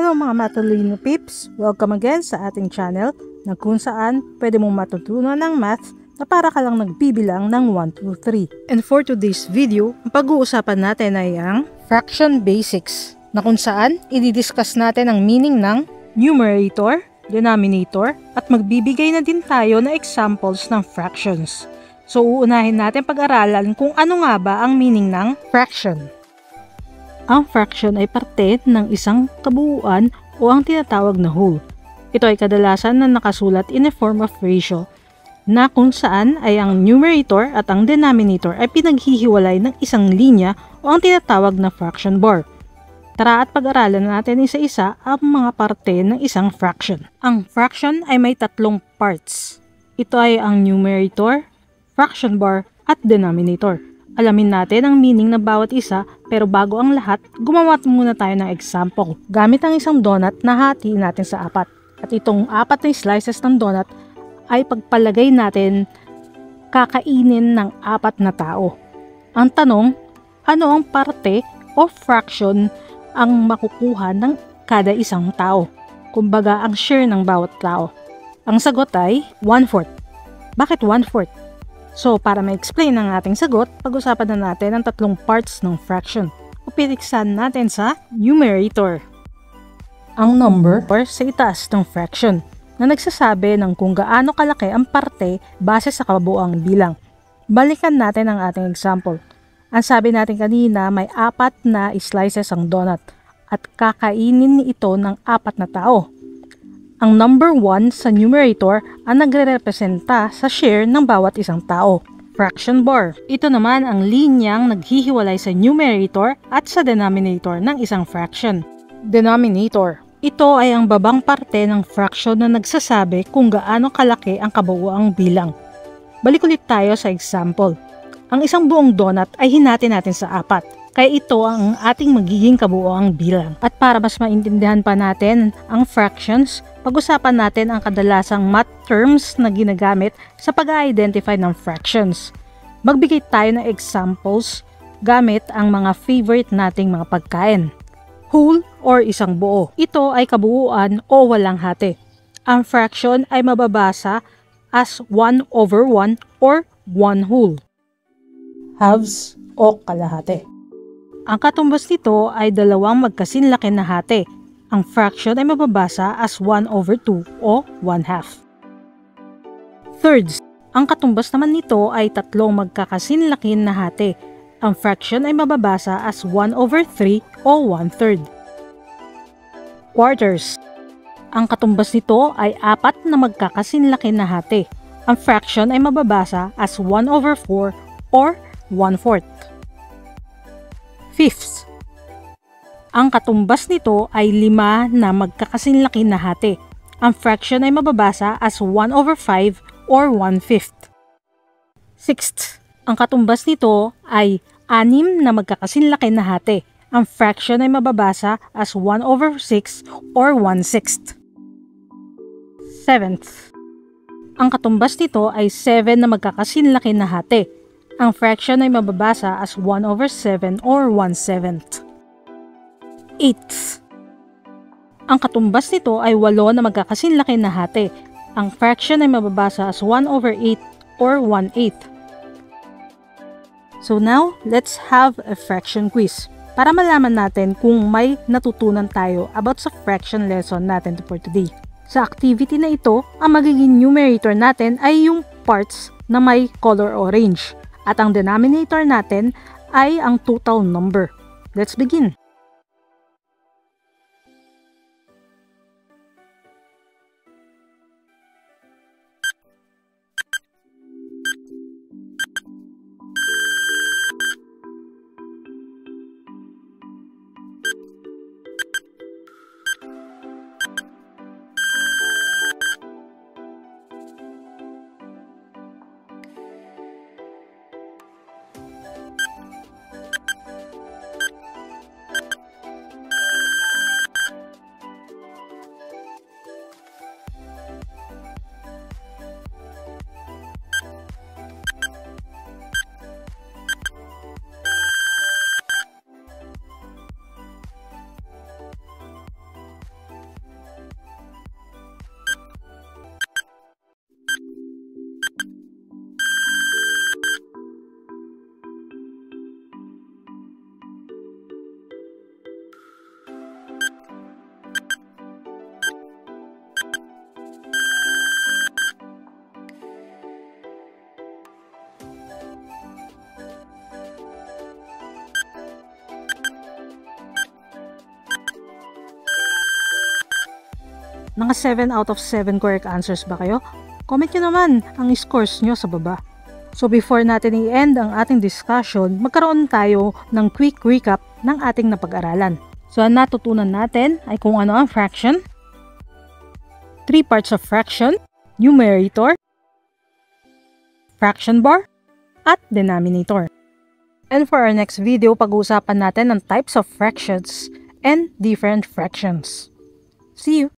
Hello mga matalino peeps! Welcome again sa ating channel na kung saan pwede mong matutunan ng math na para ka lang nagbibilang ng 1, 2, 3. And for today's video, ang pag-uusapan natin ay ang fraction basics na kung saan i-discuss natin ang meaning ng numerator, denominator at magbibigay na din tayo na examples ng fractions. So uunahin natin pag-aralan kung ano nga ba ang meaning ng fraction. Ang fraction ay parte ng isang kabuuan o ang tinatawag na whole. Ito ay kadalasan na nakasulat in a form of ratio na kung saan ay ang numerator at ang denominator ay pinaghihiwalay ng isang linya o ang tinatawag na fraction bar. Tara at pag-aralan natin isa-isa ang mga parte ng isang fraction. Ang fraction ay may tatlong parts. Ito ay ang numerator, fraction bar at denominator. Alamin natin ang meaning ng bawat isa pero bago ang lahat, gumawa muna tayo ng example. Gamit ang isang donut na hatiin natin sa apat. At itong apat na slices ng donut ay pagpalagay natin kakainin ng apat na tao. Ang tanong, ano ang parte o fraction ang makukuha ng kada isang tao? Kumbaga ang share ng bawat tao. Ang sagot ay 1/4. Bakit 1/4? So, para ma-explain ang ating sagot, pag-usapan na natin ang tatlong parts ng fraction. Upitiksan natin sa numerator. Ang number or sa itaas ng fraction na nagsasabi ng kung gaano kalaki ang parte base sa kabuuang bilang. Balikan natin ang ating example. Ang sabi natin kanina may apat na slices ang donut at kakainin ito ng apat na tao. Ang number 1 sa numerator ang nagre-representa sa share ng bawat isang tao. Fraction bar. Ito naman ang linyang naghihiwalay sa numerator at sa denominator ng isang fraction. Denominator. Ito ay ang babang parte ng fraction na nagsasabi kung gaano kalaki ang kabuuang bilang. Balik ulit tayo sa example. Ang isang buong donut ay hinati natin sa apat. Kaya ito ang ating magiging kabuuang bilang. At para mas maintindihan pa natin ang fractions, pag-usapan natin ang kadalasang math terms na ginagamit sa pag-identify ng fractions. Magbigay tayo ng examples gamit ang mga favorite nating mga pagkain. Whole or isang buo. Ito ay kabuuan o walang hati. Ang fraction ay mababasa as 1/1 or 1 whole. Halves o kalahati. Ang katumbas nito ay dalawang magkasinlaki na hati. Ang fraction ay mababasa as 1/2 o 1/2. Thirds. Ang katumbas naman nito ay tatlong magkakasinlaki na hati. Ang fraction ay mababasa as 1/3 o 1/3. Quarters. Ang katumbas nito ay apat na magkakasinlaki na hati. Ang fraction ay mababasa as 1/4 or 1/4. Fifths. Ang katumbas nito ay 5 na magkakasinlaki na hati. Ang fraction ay mababasa as 1/5 or 1/5. Sixths. Ang katumbas nito ay 6 na magkakasinlaki na hati. Ang fraction ay mababasa as 1/6 or 1/6. Sevenths. Ang katumbas nito ay 7 na magkakasinlaki na hati. Ang fraction ay mababasa as 1/7 or 1/7. Eighths. Ang katumbas nito ay 8 na magkakasinlaki na hati. Ang fraction ay mababasa as 1/8 or 1/8. So now, let's have a fraction quiz para malaman natin kung may natutunan tayo about sa fraction lesson natin for today. Sa activity na ito, ang magiging numerator natin ay yung parts na may color orange. At ang denominator natin ay ang total number. Let's begin. Naka 7 out of 7 correct answers ba kayo? Comment nyo naman ang scores nyo sa baba. So before natin i-end ang ating discussion, magkaroon tayo ng quick recap ng ating napag-aralan. So ang natutunan natin ay kung ano ang fraction, 3 parts of fraction, numerator, fraction bar, at denominator. And for our next video, pag-uusapan natin ang types of fractions and different fractions. See you!